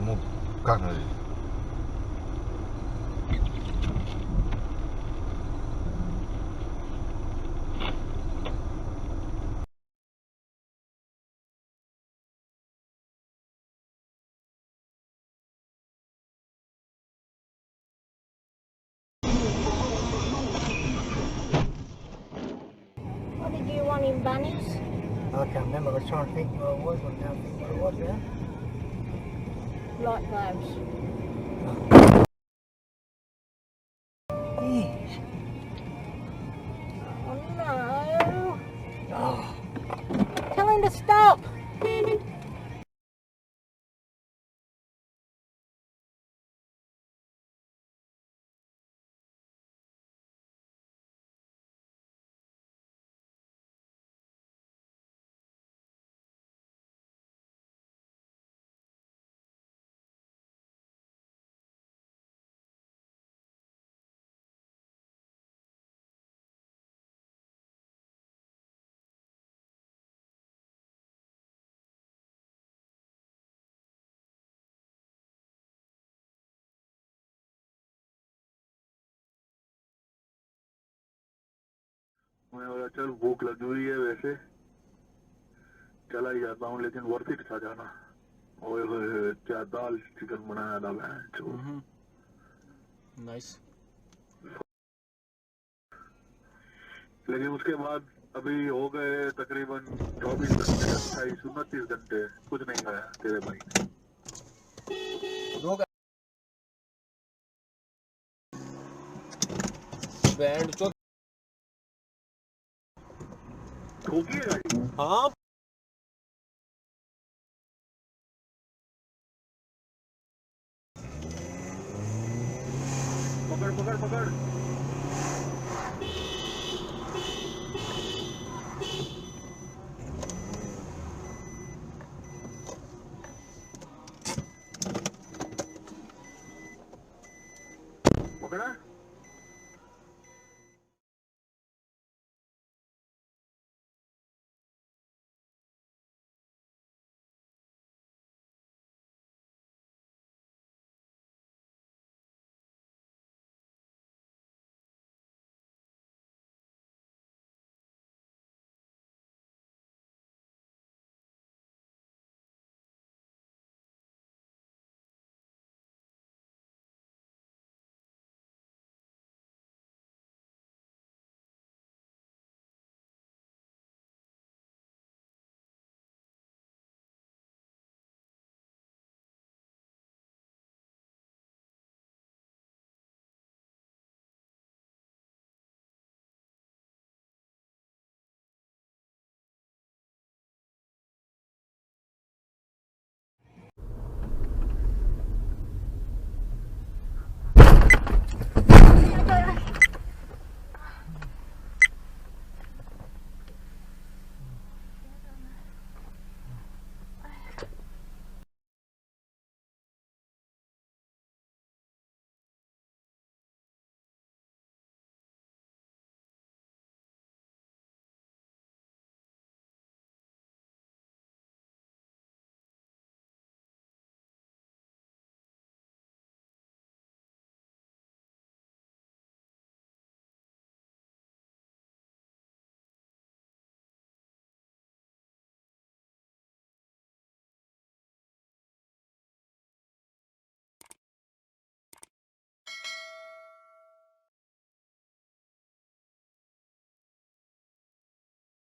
como carne. What did you want in bunnies? I can't remember. I was trying to think what it was. I can't think what it was now. Light globes. Yes. Oh no! Oh. Tell him to stop! मैं बोला चल भूख लगी हुई है वैसे चला ही जाता हूँ लेकिन वर्थ इट था जाना ओए होए क्या दाल चिकन बनाया था मैं नाइस लेकिन उसके बाद अभी हो गए तकरीबन 24 घंटे 28-29 घंटे कुछ नहीं खाया तेरे भाई बैंड चो ठोकी है गाड़ी हाँ पकड़ पकड़ पकड़ पकड़ा